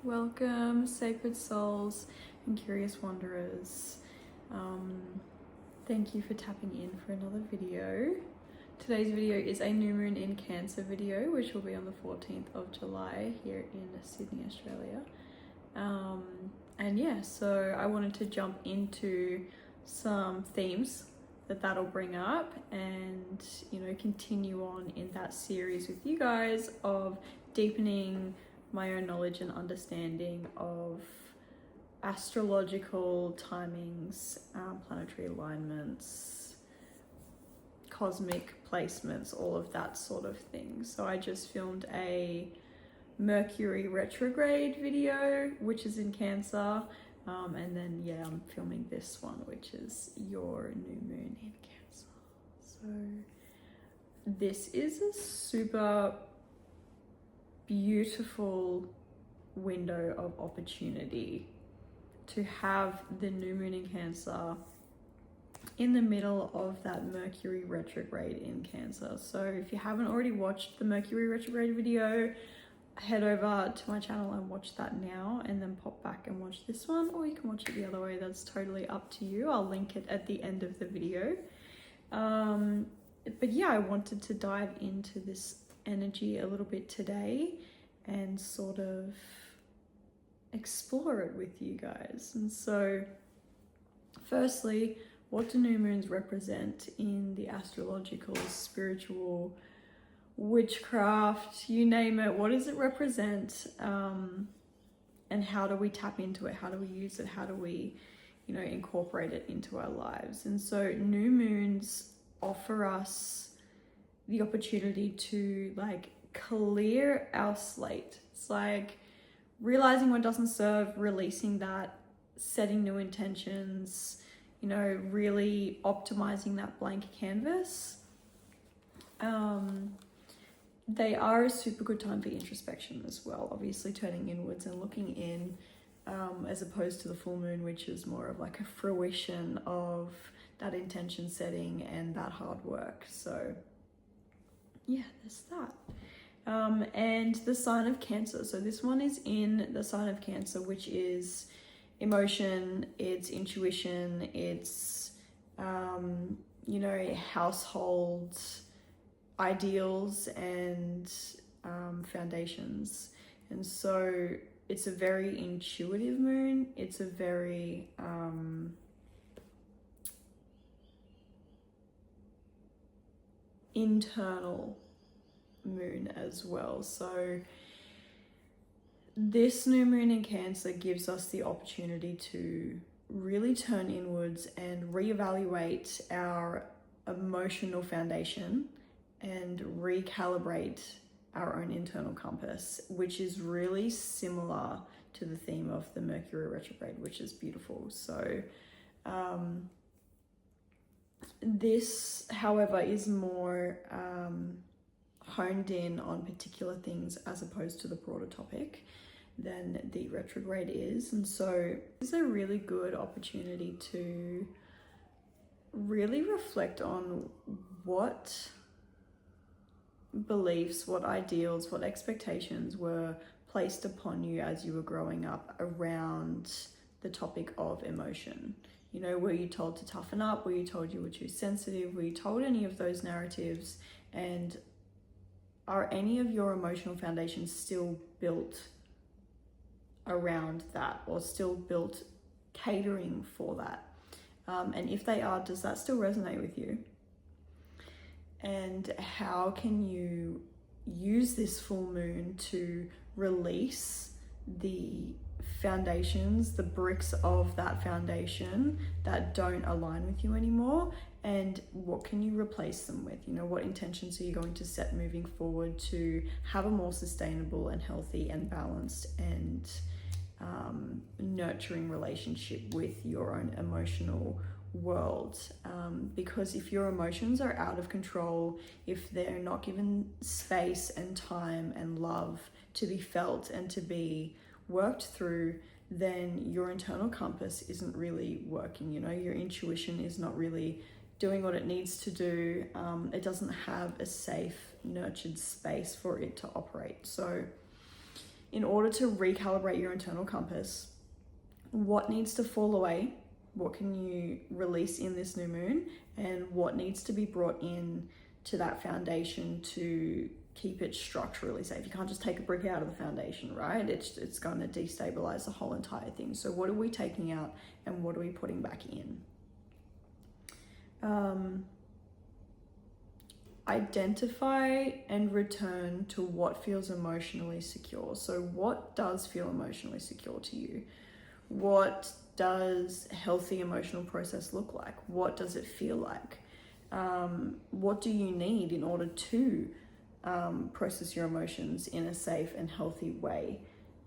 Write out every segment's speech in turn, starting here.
Welcome, sacred souls and curious wanderers. Thank you for tapping in for another video. Today's video is a new moon in Cancer video, which will be on the 14th of July here in Sydney, Australia. And yeah, so I wanted to jump into some themes that'll bring up and, continue on in that series with you guys of deepening my own knowledge and understanding of astrological timings, planetary alignments, cosmic placements, all of that sort of thing. So I just filmed a Mercury retrograde video, which is in Cancer, and then I'm filming this one, which is your new moon in Cancer. So this is a super beautiful window of opportunity to have the new moon in Cancer in the middle of that Mercury retrograde in Cancer. So if you haven't already watched the Mercury retrograde video, head over to my channel and watch that now, and then pop back and watch this one, or you can watch it the other way. That's totally up to you. I'll link it at the end of the video. But yeah, I wanted to dive into this energy a little bit today and sort of explore it with you guys. And so firstly, what do new moons represent in the astrological, spiritual, witchcraft, you name it? What does it represent? And how do we tap into it? How do we use it? How do we incorporate it into our lives? And so new moons offer us the opportunity to clear our slate. It's like realizing what doesn't serve, releasing that, setting new intentions, really optimizing that blank canvas. They are a super good time for introspection as well, obviously turning inwards and looking in, as opposed to the full moon, which is more of like a fruition of that intention setting and that hard work. So yeah, there's that. And the sign of Cancer. So this one is in the sign of Cancer, which is emotion, it's intuition, it's, household ideals and foundations. And so it's a very intuitive moon. It's a very internal moon as well. So this new moon in Cancer gives us the opportunity to really turn inwards and reevaluate our emotional foundation and recalibrate our own internal compass, which is really similar to the theme of the Mercury retrograde, which is beautiful. So this, however, is more honed in on particular things as opposed to the broader topic than the retrograde is. And so it's a really good opportunity to really reflect on what beliefs, what ideals, what expectations were placed upon you as you were growing up around the topic of emotion. Were you told to toughen up? Were you told you were too sensitive? Were you told any of those narratives? And are any of your emotional foundations still built around that, or still built catering for that? And if they are, does that still resonate with you? And how can you use this full moon to release the foundations, the bricks of that foundation that don't align with you anymore? And what can you replace them with? What intentions are you going to set moving forward to have a more sustainable and healthy and balanced and nurturing relationship with your own emotional world? Because if your emotions are out of control, if they're not given space and time and love to be felt and to be worked through, then your internal compass isn't really working. Your intuition is not really doing what it needs to do. It doesn't have a safe, nurtured space for it to operate. So in order to recalibrate your internal compass, what needs to fall away, what can you release in this new moon, and what needs to be brought in to that foundation to keep it structurally safe. You can't just take a brick out of the foundation, right? It's going to destabilize the whole entire thing. So what are we taking out and what are we putting back in? Identify and return to what feels emotionally secure. So what does feel emotionally secure to you? What does healthy emotional process look like? What does it feel like? What do you need in order to process your emotions in a safe and healthy way?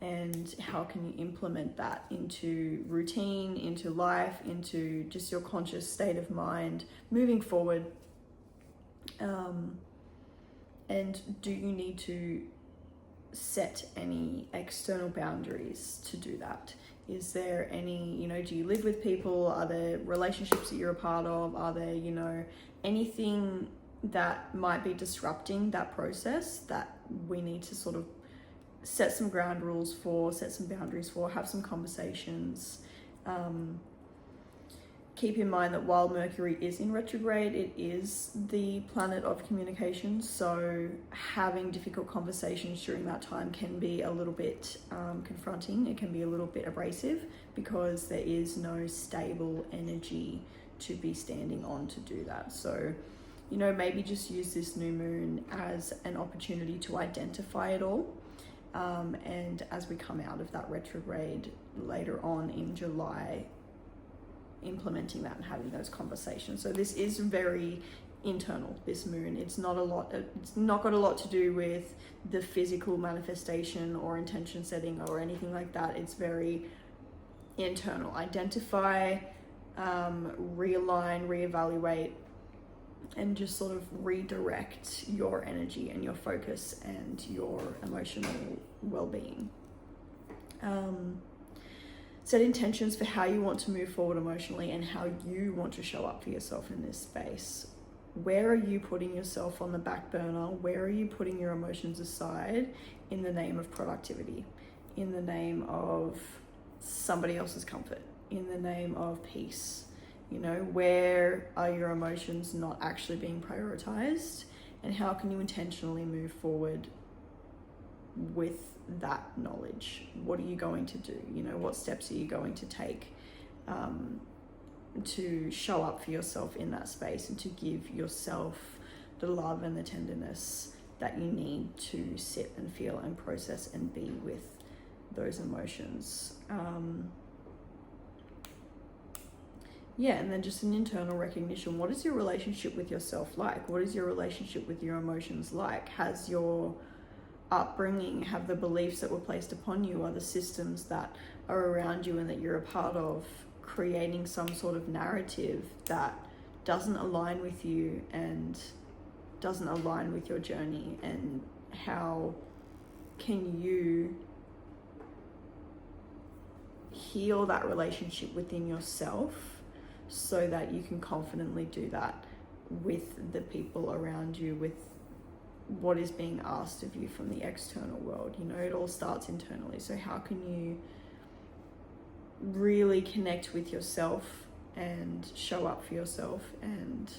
And how can you implement that into routine, into life, into just your conscious state of mind moving forward? And do you need to set any external boundaries to do that? Is there any, do you live with people? Are there relationships that you're a part of? Are there, anything that might be disrupting that process that we need to sort of set some ground rules for, set some boundaries for, have some conversations? Keep in mind that while Mercury is in retrograde, it is the planet of communication. So having difficult conversations during that time can be a little bit confronting. It can be a little bit abrasive because there is no stable energy to be standing on to do that. So, maybe just use this new moon as an opportunity to identify it all. And as we come out of that retrograde later on in July, implementing that and having those conversations. So this is very internal, this moon. It's not got a lot to do with the physical manifestation or intention setting or anything like that. It's very internal. Identify, realign, reevaluate, and just sort of redirect your energy and your focus and your emotional well-being. Set intentions for how you want to move forward emotionally and how you want to show up for yourself in this space. Where are you putting yourself on the back burner? Where are you putting your emotions aside in the name of productivity, in the name of somebody else's comfort, in the name of peace? Where are your emotions not actually being prioritized, and how can you intentionally move forward with that knowledge? What are you going to do? What steps are you going to take to show up for yourself in that space and to give yourself the love and the tenderness that you need to sit and feel and process and be with those emotions? And then just an internal recognition. What is your relationship with yourself like? What is your relationship with your emotions like? Has your upbringing, have the beliefs that were placed upon you, are the systems that are around you and that you're a part of, creating some sort of narrative that doesn't align with you and doesn't align with your journey? And how can you heal that relationship within yourself so that you can confidently do that with the people around you, with what is being asked of you from the external world? It all starts internally. So how can you really connect with yourself and show up for yourself and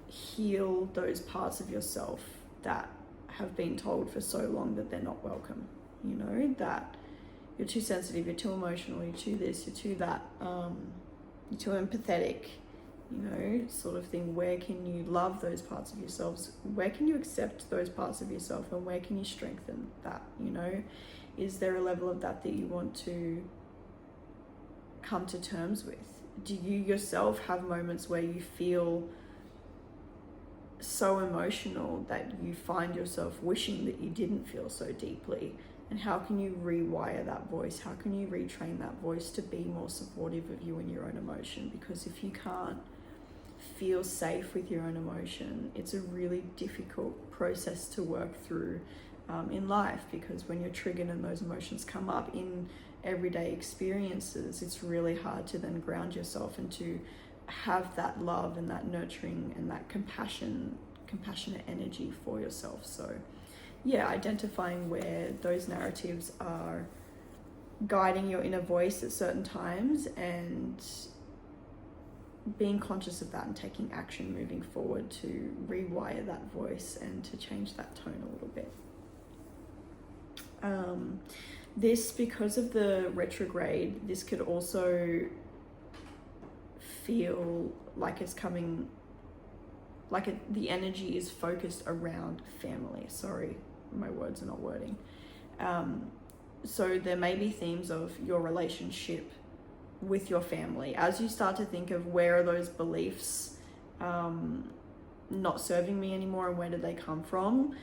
heal those parts of yourself that have been told for so long that they're not welcome? That you're too sensitive, you're too emotional, you're too this, you're too that, you're too empathetic, sort of thing. Where can you love those parts of yourselves? Where can you accept those parts of yourself, and where can you strengthen that? Is there a level of that you want to come to terms with? Do you yourself have moments where you feel so emotional that you find yourself wishing that you didn't feel so deeply? And how can you rewire that voice? How can you retrain that voice to be more supportive of you and your own emotion? Because if you can't feel safe with your own emotion, it's a really difficult process to work through in life, because when you're triggered and those emotions come up in everyday experiences, it's really hard to then ground yourself and to have that love and that nurturing and that compassionate energy for yourself. So yeah, identifying where those narratives are guiding your inner voice at certain times, and being conscious of that and taking action moving forward to rewire that voice and to change that tone a little bit. This, because of the retrograde, this could also feel like it's coming, like the energy is focused around family. Sorry, my words are not wording. So there may be themes of your relationship with your family as you start to think of where are those beliefs not serving me anymore, and where did they come from.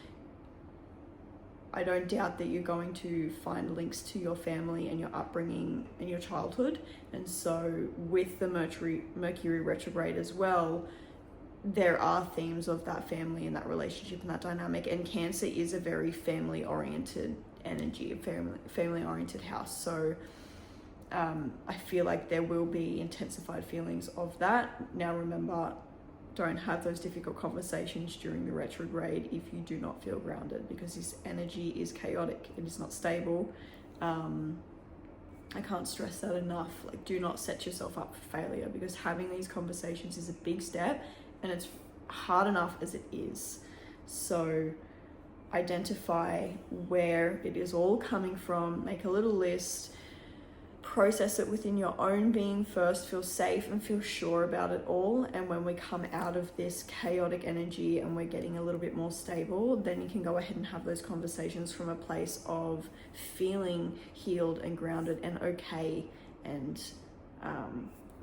I don't doubt that you're going to find links to your family and your upbringing and your childhood. And so with the Mercury retrograde as well, there are themes of that family and that relationship and that dynamic. And Cancer is a very family-oriented energy, a family-oriented house. So I feel like there will be intensified feelings of that. Now remember, don't have those difficult conversations during the retrograde if you do not feel grounded, because this energy is chaotic. It is not stable. I can't stress that enough. Like, do not set yourself up for failure, because having these conversations is a big step, and it's hard enough as it is. So identify where it is all coming from, make a little list, process it within your own being first, feel safe and feel sure about it all. And when we come out of this chaotic energy and we're getting a little bit more stable, then you can go ahead and have those conversations from a place of feeling healed and grounded and okay, and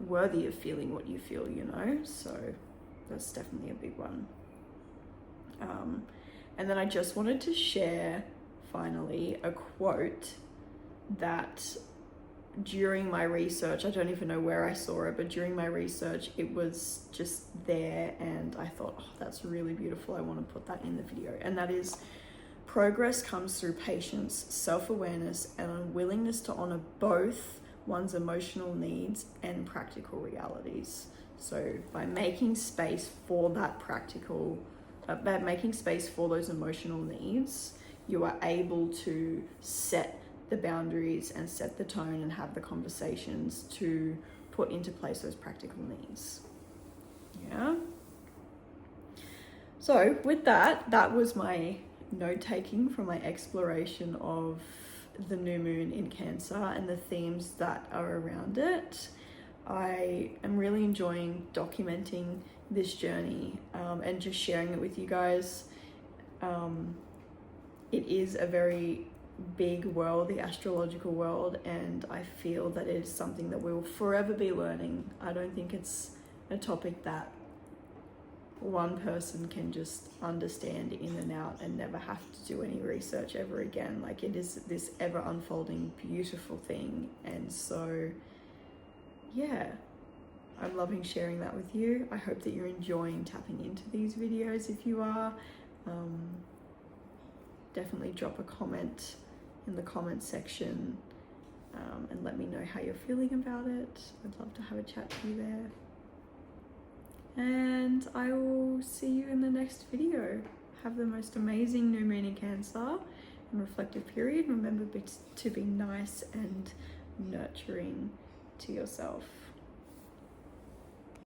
worthy of feeling what you feel, you know? So that's definitely a big one. And then I just wanted to share finally a quote that during my research, I don't even know where I saw it, but during my research, it was just there, and I thought, oh, that's really beautiful. I want to put that in the video. And that is, progress comes through patience, self-awareness, and a willingness to honor both one's emotional needs and practical realities. So by making space for that by making space for those emotional needs, you are able to set the boundaries and set the tone and have the conversations to put into place those practical needs. Yeah. So with that was my note taking from my exploration of the new moon in Cancer and the themes that are around it. I am really enjoying documenting this journey and just sharing it with you guys. It is a very big world, the astrological world, and I feel that it is something that we will forever be learning. I don't think it's a topic that one person can just understand in and out and never have to do any research ever again. Like, it is this ever unfolding beautiful thing. And so yeah, I'm loving sharing that with you. I hope that you're enjoying tapping into these videos. If you are, definitely drop a comment in the comment section and let me know how you're feeling about it. I'd love to have a chat to you there. And I will see you in the next video. Have the most amazing new moon in Cancer and reflective period. Remember to be nice and nurturing to yourself.